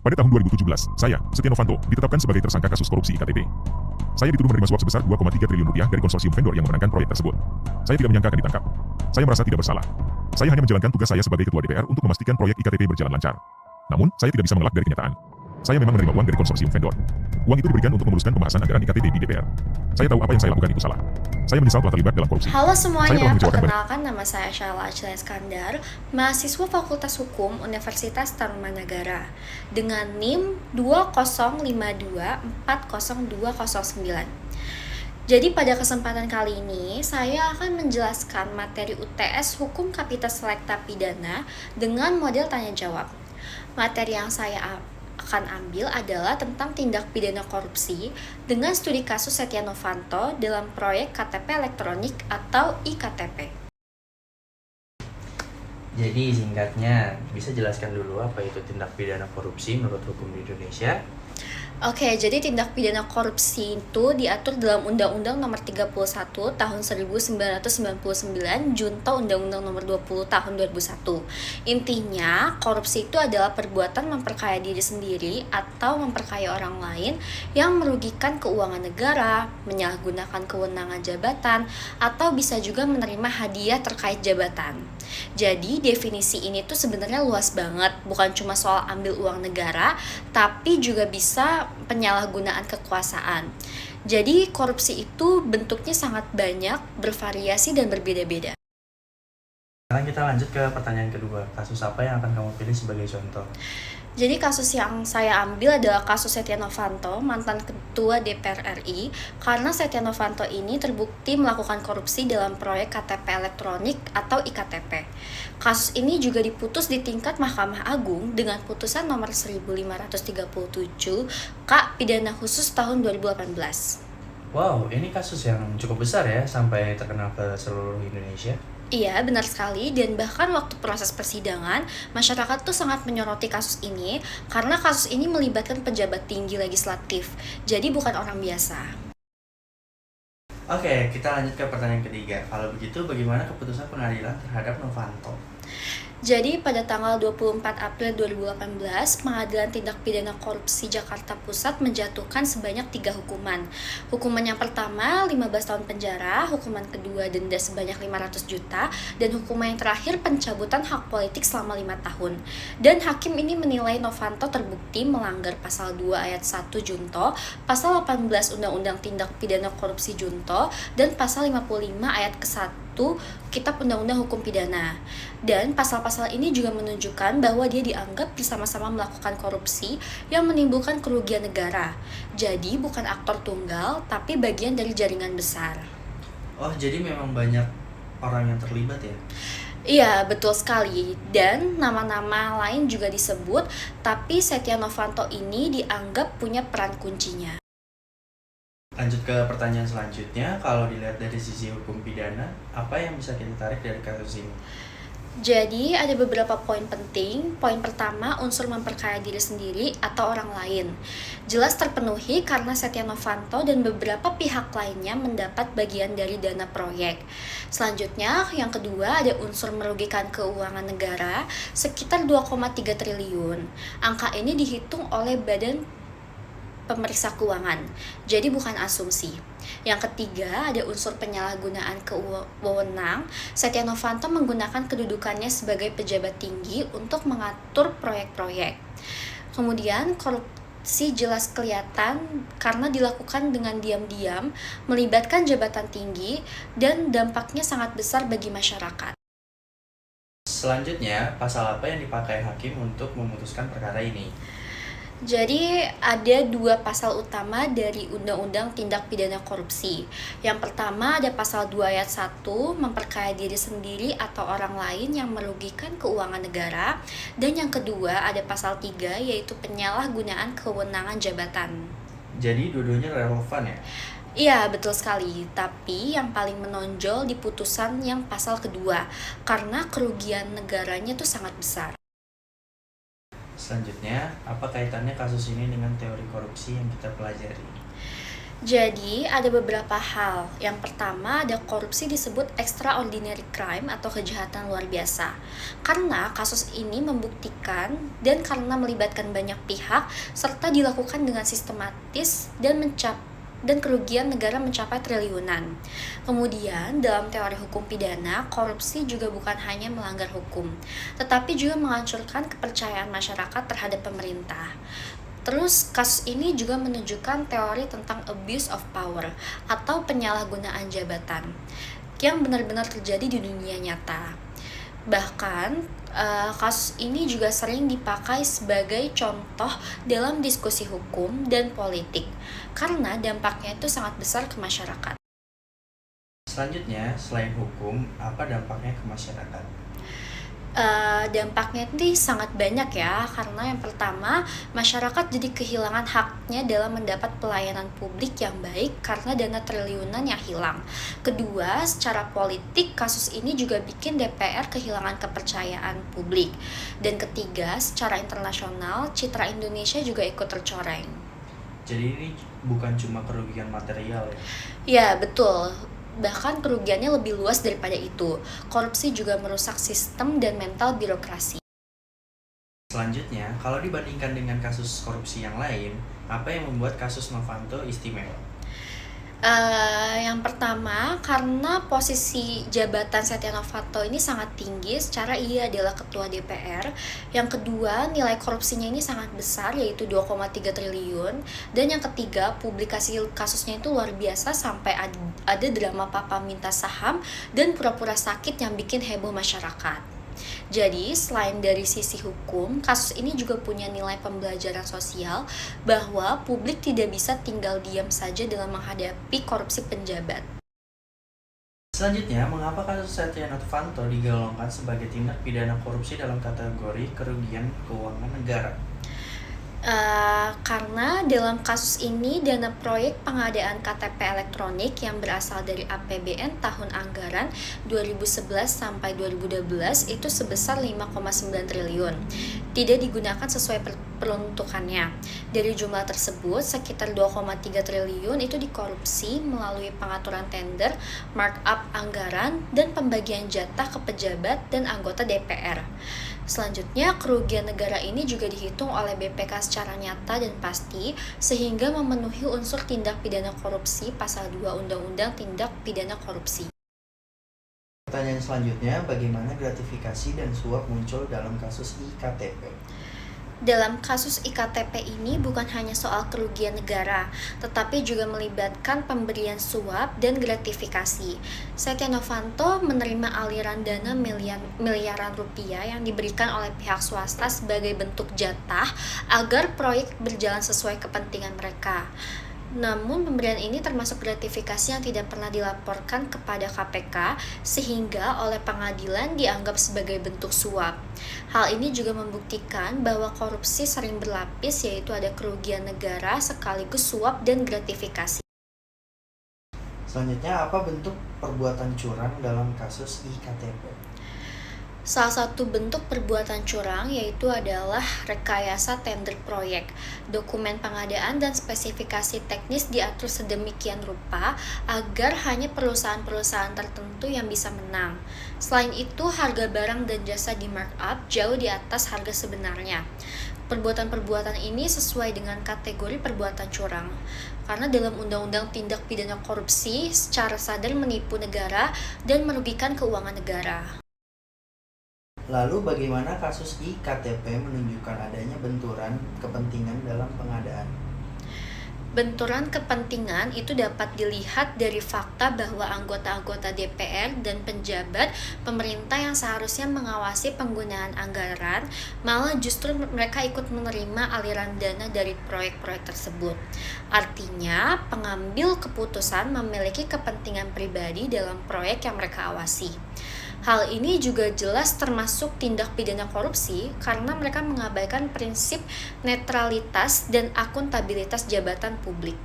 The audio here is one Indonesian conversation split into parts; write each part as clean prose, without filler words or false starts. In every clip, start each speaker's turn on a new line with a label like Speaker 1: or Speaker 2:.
Speaker 1: Pada tahun 2017, saya, Setia Novanto, ditetapkan sebagai tersangka kasus korupsi IKTP. Saya dituduh menerima suap sebesar 2,3 triliun rupiah dari konsorsium vendor yang memenangkan proyek tersebut. Saya tidak menyangka akan ditangkap. Saya merasa tidak bersalah. Saya hanya menjalankan tugas saya sebagai ketua DPR untuk memastikan proyek IKTP berjalan lancar. Namun, saya tidak bisa mengelak dari kenyataan. Saya memang menerima uang dari konsorsium vendor. Uang itu diberikan untuk memuluskan pembahasan anggaran IKTP di DPR. Saya tahu apa yang saya lakukan itu salah. Saya menyesal telah terlibat dalam korupsi.
Speaker 2: Halo
Speaker 1: Saya
Speaker 2: semuanya,
Speaker 1: telah mengecewakan
Speaker 2: perkenalkan nama saya Syala Acila Iskandar, mahasiswa Fakultas Hukum Universitas Tarumanagara dengan NIM 205240209. Jadi pada kesempatan kali ini, saya akan menjelaskan materi UTS Hukum Kapita Selekta Pidana dengan model tanya jawab. Materi yang saya akan ambil adalah tentang tindak pidana korupsi dengan studi kasus Setia Novanto dalam proyek KTP elektronik atau iktp.
Speaker 3: Jadi singkatnya, bisa jelaskan dulu apa itu tindak pidana korupsi menurut hukum di Indonesia?
Speaker 2: Oke, jadi tindak pidana korupsi itu diatur dalam Undang-Undang Nomor 31 Tahun 1999 Junto Undang-Undang Nomor 20 Tahun 2001. Intinya, korupsi itu adalah perbuatan memperkaya diri sendiri atau memperkaya orang lain yang merugikan keuangan negara, menyalahgunakan kewenangan jabatan, atau bisa juga menerima hadiah terkait jabatan. Jadi definisi ini tuh sebenarnya luas banget, bukan cuma soal ambil uang negara, tapi juga bisa penyalahgunaan kekuasaan. Jadi korupsi itu bentuknya sangat banyak, bervariasi dan berbeda-beda.
Speaker 3: Sekarang kita lanjut ke pertanyaan kedua. Kasus apa yang akan kamu pilih sebagai contoh?
Speaker 2: Jadi kasus yang saya ambil adalah kasus Setia Novanto, mantan Ketua DPR RI, karena Setia Novanto ini terbukti melakukan korupsi dalam proyek KTP elektronik atau iktp. Kasus ini juga diputus di tingkat Mahkamah Agung dengan putusan nomor 1537 K Pidana Khusus tahun 2018.
Speaker 3: Wow, ini kasus yang cukup besar ya, sampai terkenal ke seluruh Indonesia.
Speaker 2: Iya, benar sekali. Dan bahkan waktu proses persidangan, masyarakat tuh sangat menyoroti kasus ini karena kasus ini melibatkan pejabat tinggi legislatif. Jadi bukan orang biasa.
Speaker 3: Oke, kita lanjut ke pertanyaan ketiga. Kalau begitu, bagaimana keputusan pengadilan terhadap Novanto?
Speaker 2: Jadi pada tanggal 24 April 2018, Pengadilan Tindak Pidana Korupsi Jakarta Pusat menjatuhkan sebanyak 3 hukuman. Hukuman yang pertama 15 tahun penjara, hukuman kedua denda sebanyak 500 juta, dan hukuman yang terakhir pencabutan hak politik selama 5 tahun. Dan hakim ini menilai Novanto terbukti melanggar pasal 2 ayat 1 Junto, pasal 18 Undang-Undang Tindak Pidana Korupsi Junto, dan pasal 55 ayat ke-1 Kitab Undang-Undang Hukum Pidana. Dan pasal-pasal ini juga menunjukkan bahwa dia dianggap bersama-sama melakukan korupsi yang menimbulkan kerugian negara. Jadi bukan aktor tunggal, tapi bagian dari jaringan besar.
Speaker 3: Oh, jadi memang banyak orang yang terlibat ya?
Speaker 2: Iya, betul sekali. Dan nama-nama lain juga disebut, tapi Setia Novanto ini dianggap punya peran kuncinya.
Speaker 3: Lanjut ke pertanyaan selanjutnya, kalau dilihat dari sisi hukum pidana, apa yang bisa kita tarik dari kasus ini?
Speaker 2: Jadi ada beberapa poin penting. Poin pertama, unsur memperkaya diri sendiri atau orang lain. Jelas terpenuhi karena Setia Novanto dan beberapa pihak lainnya mendapat bagian dari dana proyek. Selanjutnya, yang kedua ada unsur merugikan keuangan negara sekitar 2,3 triliun. Angka ini dihitung oleh Badan Pemeriksa Keuangan, jadi bukan asumsi. Yang ketiga, ada unsur penyalahgunaan wewenang. Setia Novanto menggunakan kedudukannya sebagai pejabat tinggi untuk mengatur proyek-proyek. Kemudian, korupsi jelas kelihatan karena dilakukan dengan diam-diam, melibatkan jabatan tinggi, dan dampaknya sangat besar bagi masyarakat.
Speaker 3: Selanjutnya, pasal apa yang dipakai hakim untuk memutuskan perkara ini?
Speaker 2: Jadi ada 2 pasal utama dari Undang-Undang Tindak Pidana Korupsi. Yang pertama ada pasal 2 ayat 1, memperkaya diri sendiri atau orang lain yang merugikan keuangan negara. Dan yang kedua ada pasal 3, yaitu penyalahgunaan kewenangan jabatan.
Speaker 3: Jadi dua-duanya relevan ya?
Speaker 2: Iya, betul sekali. Tapi yang paling menonjol di putusan yang pasal kedua, karena kerugian negaranya tuh sangat besar.
Speaker 3: Selanjutnya, apa kaitannya kasus ini dengan teori korupsi yang kita pelajari?
Speaker 2: Jadi, ada beberapa hal. Yang pertama, ada korupsi disebut extraordinary crime atau kejahatan luar biasa. Karena kasus ini membuktikan dan karena melibatkan banyak pihak serta dilakukan dengan sistematis dan kerugian negara mencapai triliunan. Kemudian, dalam teori hukum pidana, korupsi juga bukan hanya melanggar hukum, tetapi juga menghancurkan kepercayaan masyarakat terhadap pemerintah. Terus, kasus ini juga menunjukkan teori tentang abuse of power atau penyalahgunaan jabatan yang benar-benar terjadi di dunia nyata. Bahkan, kasus ini juga sering dipakai sebagai contoh dalam diskusi hukum dan politik karena dampaknya itu sangat besar ke masyarakat.
Speaker 3: Selanjutnya, selain hukum, apa dampaknya ke masyarakat?
Speaker 2: Dampaknya itu sangat banyak ya, karena yang pertama, masyarakat jadi kehilangan haknya dalam mendapat pelayanan publik yang baik karena dana triliunan yang hilang. Kedua, secara politik, kasus ini juga bikin DPR kehilangan kepercayaan publik. Dan ketiga, secara internasional, citra Indonesia juga ikut tercoreng.
Speaker 3: Jadi ini bukan cuma kerugian material ya?
Speaker 2: Ya, betul. Bahkan kerugiannya lebih luas daripada itu. Korupsi juga merusak sistem dan mental birokrasi.
Speaker 3: Selanjutnya, kalau dibandingkan dengan kasus korupsi yang lain, apa yang membuat kasus Novanto istimewa?
Speaker 2: Yang pertama, karena posisi jabatan Setia Novanto ini sangat tinggi secara ia adalah ketua DPR. Yang kedua, nilai korupsinya ini sangat besar yaitu 2,3 triliun. Dan yang ketiga, publikasi kasusnya itu luar biasa sampai ada drama papa minta saham dan pura-pura sakit yang bikin heboh masyarakat. Jadi, selain dari sisi hukum, kasus ini juga punya nilai pembelajaran sosial bahwa publik tidak bisa tinggal diam saja dalam menghadapi korupsi penjabat.
Speaker 3: Selanjutnya, mengapa kasus Setia Novanto digolongkan sebagai tindak pidana korupsi dalam kategori kerugian keuangan negara?
Speaker 2: Karena dalam kasus ini dana proyek pengadaan KTP elektronik yang berasal dari APBN tahun anggaran 2011 sampai 2012 itu sebesar 5,9 triliun. Tidak digunakan sesuai peruntukannya. Dari jumlah tersebut, sekitar 2,3 triliun itu dikorupsi melalui pengaturan tender, markup anggaran, dan pembagian jatah ke pejabat dan anggota DPR. Selanjutnya, kerugian negara ini juga dihitung oleh BPK secara nyata dan pasti sehingga memenuhi unsur tindak pidana korupsi pasal 2 Undang-Undang Tindak Pidana Korupsi.
Speaker 3: Pertanyaan selanjutnya, bagaimana gratifikasi dan suap muncul dalam kasus IKTP?
Speaker 2: Dalam kasus IKTP ini bukan hanya soal kerugian negara, tetapi juga melibatkan pemberian suap dan gratifikasi. Setia Novanto menerima aliran dana miliaran rupiah yang diberikan oleh pihak swasta sebagai bentuk jatah agar proyek berjalan sesuai kepentingan mereka. Namun pemberian ini termasuk gratifikasi yang tidak pernah dilaporkan kepada KPK sehingga oleh pengadilan dianggap sebagai bentuk suap. Hal ini juga membuktikan bahwa korupsi sering berlapis yaitu ada kerugian negara sekaligus suap dan gratifikasi.
Speaker 3: Selanjutnya, apa bentuk perbuatan curang dalam kasus IKTP?
Speaker 2: Salah satu bentuk perbuatan curang yaitu adalah rekayasa tender proyek. Dokumen pengadaan dan spesifikasi teknis diatur sedemikian rupa agar hanya perusahaan-perusahaan tertentu yang bisa menang. Selain itu, harga barang dan jasa di markup jauh di atas harga sebenarnya. Perbuatan-perbuatan ini sesuai dengan kategori perbuatan curang. Karena dalam Undang-Undang Tindak Pidana Korupsi secara sadar menipu negara dan merugikan keuangan negara.
Speaker 3: Lalu bagaimana kasus IKTP menunjukkan adanya benturan kepentingan dalam pengadaan?
Speaker 2: Benturan kepentingan itu dapat dilihat dari fakta bahwa anggota-anggota DPR dan pejabat pemerintah yang seharusnya mengawasi penggunaan anggaran, malah justru mereka ikut menerima aliran dana dari proyek-proyek tersebut. Artinya, pengambil keputusan memiliki kepentingan pribadi dalam proyek yang mereka awasi. Hal ini juga jelas termasuk tindak pidana korupsi karena mereka mengabaikan prinsip netralitas dan akuntabilitas jabatan publik.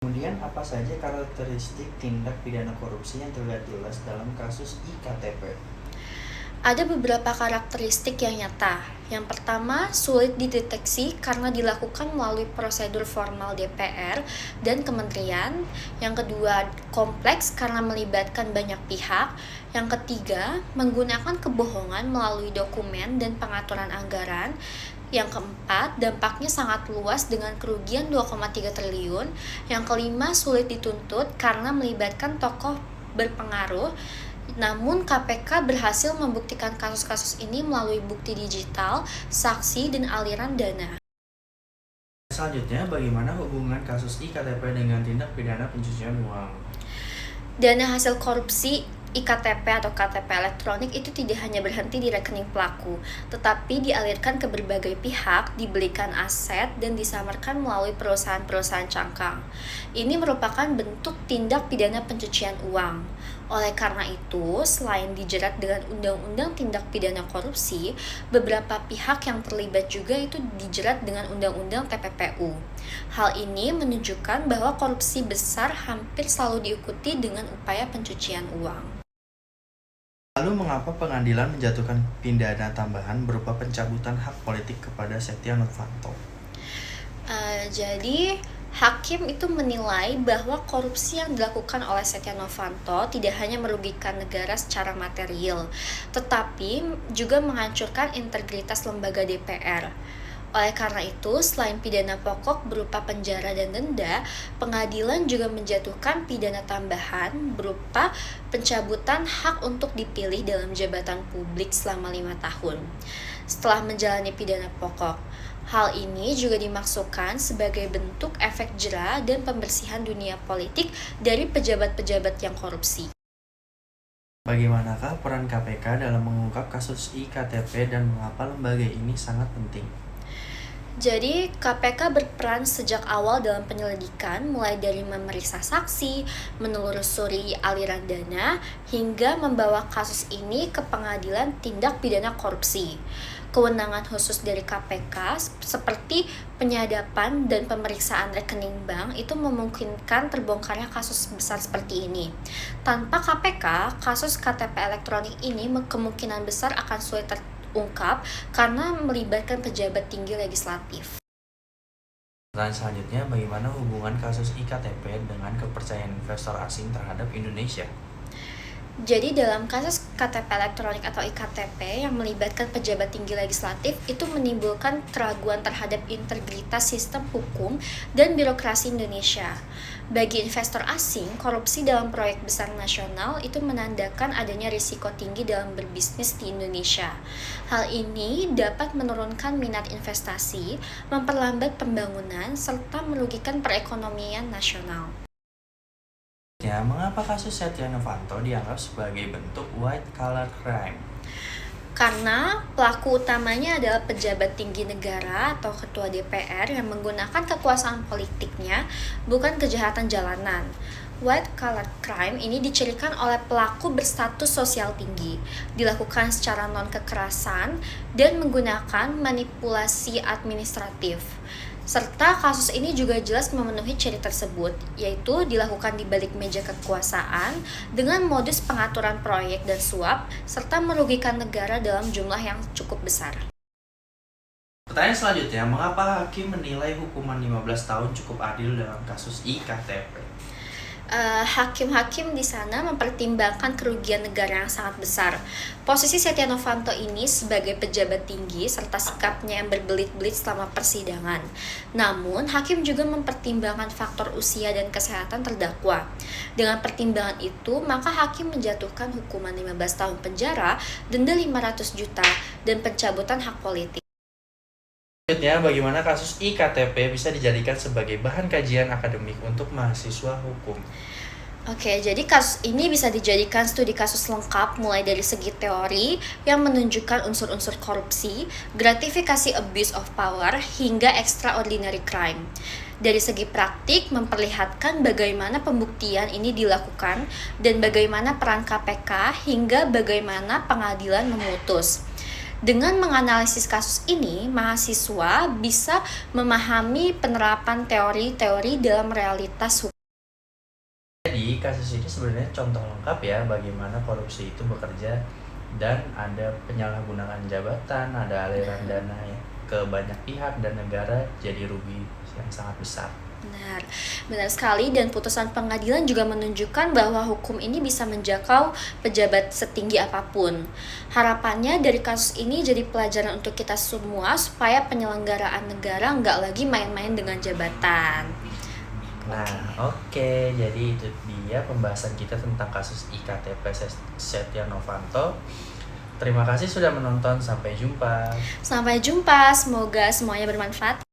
Speaker 3: Kemudian apa saja karakteristik tindak pidana korupsi yang terlihat jelas dalam kasus IKTP?
Speaker 2: Ada beberapa karakteristik yang nyata. Yang pertama, sulit dideteksi karena dilakukan melalui prosedur formal DPR dan kementerian. Yang kedua, kompleks karena melibatkan banyak pihak. Yang ketiga, menggunakan kebohongan melalui dokumen dan pengaturan anggaran. Yang keempat, dampaknya sangat luas dengan kerugian 2,3 triliun. Yang kelima, sulit dituntut karena melibatkan tokoh berpengaruh. Namun KPK berhasil membuktikan kasus-kasus ini melalui bukti digital, saksi, dan aliran dana.
Speaker 3: Selanjutnya, bagaimana hubungan kasus IKTP dengan tindak pidana pencucian uang?
Speaker 2: Dana hasil korupsi IKTP atau KTP elektronik itu tidak hanya berhenti di rekening pelaku, tetapi dialirkan ke berbagai pihak, dibelikan aset, dan disamarkan melalui perusahaan-perusahaan cangkang. Ini merupakan bentuk tindak pidana pencucian uang. Oleh karena itu, selain dijerat dengan Undang-Undang Tindak Pidana Korupsi, beberapa pihak yang terlibat juga itu dijerat dengan Undang-Undang TPPU. Hal ini menunjukkan bahwa korupsi besar hampir selalu diikuti dengan upaya pencucian uang.
Speaker 3: Lalu mengapa pengadilan menjatuhkan pidana tambahan berupa pencabutan hak politik kepada Setia Novanto?
Speaker 2: Jadi, hakim itu menilai bahwa korupsi yang dilakukan oleh Setia Novanto tidak hanya merugikan negara secara material, tetapi juga menghancurkan integritas lembaga DPR. Oleh karena itu, selain pidana pokok berupa penjara dan denda, pengadilan juga menjatuhkan pidana tambahan berupa pencabutan hak untuk dipilih dalam jabatan publik selama 5 tahun. Setelah menjalani pidana pokok, hal ini juga dimaksudkan sebagai bentuk efek jera dan pembersihan dunia politik dari pejabat-pejabat yang korupsi.
Speaker 3: Bagaimanakah peran KPK dalam mengungkap kasus IKTP dan mengapa lembaga ini sangat penting?
Speaker 2: Jadi, KPK berperan sejak awal dalam penyelidikan, mulai dari memeriksa saksi, menelusuri aliran dana, hingga membawa kasus ini ke pengadilan tindak pidana korupsi. Kewenangan khusus dari KPK seperti penyadapan dan pemeriksaan rekening bank itu memungkinkan terbongkarnya kasus besar seperti ini. Tanpa KPK, kasus KTP elektronik ini kemungkinan besar akan sulit terungkap karena melibatkan pejabat tinggi legislatif.
Speaker 3: Pertanyaan selanjutnya, bagaimana hubungan kasus IKTP dengan kepercayaan investor asing terhadap Indonesia?
Speaker 2: Jadi dalam kasus KTP elektronik atau IKTP yang melibatkan pejabat tinggi legislatif itu menimbulkan keraguan terhadap integritas sistem hukum dan birokrasi Indonesia. Bagi investor asing, korupsi dalam proyek besar nasional itu menandakan adanya risiko tinggi dalam berbisnis di Indonesia. Hal ini dapat menurunkan minat investasi, memperlambat pembangunan, serta merugikan perekonomian nasional.
Speaker 3: Ya, mengapa kasus Setia Novanto dianggap sebagai bentuk white collar crime?
Speaker 2: Karena pelaku utamanya adalah pejabat tinggi negara atau ketua DPR yang menggunakan kekuasaan politiknya, bukan kejahatan jalanan. White collar crime ini dicirikan oleh pelaku berstatus sosial tinggi, dilakukan secara non-kekerasan, dan menggunakan manipulasi administratif. Serta kasus ini juga jelas memenuhi ciri tersebut, yaitu dilakukan di balik meja kekuasaan dengan modus pengaturan proyek dan suap, serta merugikan negara dalam jumlah yang cukup besar.
Speaker 3: Pertanyaan selanjutnya, mengapa hakim menilai hukuman 15 tahun cukup adil dalam kasus IKTP?
Speaker 2: Hakim-hakim di sana mempertimbangkan kerugian negara yang sangat besar. Posisi Setia Novanto ini sebagai pejabat tinggi serta sikapnya yang berbelit-belit selama persidangan. Namun, hakim juga mempertimbangkan faktor usia dan kesehatan terdakwa. Dengan pertimbangan itu, maka hakim menjatuhkan hukuman 15 tahun penjara, denda 500 juta, dan pencabutan hak politik.
Speaker 3: Selanjutnya, bagaimana kasus IKTP bisa dijadikan sebagai bahan kajian akademik untuk mahasiswa hukum?
Speaker 2: Oke, jadi kasus ini bisa dijadikan studi kasus lengkap mulai dari segi teori yang menunjukkan unsur-unsur korupsi, gratifikasi abuse of power, hingga extraordinary crime. Dari segi praktik, memperlihatkan bagaimana pembuktian ini dilakukan dan bagaimana peran KPK hingga bagaimana pengadilan memutus. Dengan menganalisis kasus ini, mahasiswa bisa memahami penerapan teori-teori dalam realitas hukum.
Speaker 3: Jadi, kasus ini sebenarnya contoh lengkap ya bagaimana korupsi itu bekerja dan ada penyalahgunaan jabatan, ada aliran dana ya ke banyak pihak dan negara jadi rugi yang sangat besar.
Speaker 2: Benar sekali, dan putusan pengadilan juga menunjukkan bahwa hukum ini bisa menjangkau pejabat setinggi apapun. Harapannya dari kasus ini jadi pelajaran untuk kita semua supaya penyelenggaraan negara nggak lagi main-main dengan jabatan.
Speaker 3: Nah, oke. Jadi itu dia pembahasan kita tentang kasus IKTP Setia Novanto. Terima kasih sudah menonton. Sampai jumpa.
Speaker 2: Sampai jumpa, semoga semuanya bermanfaat.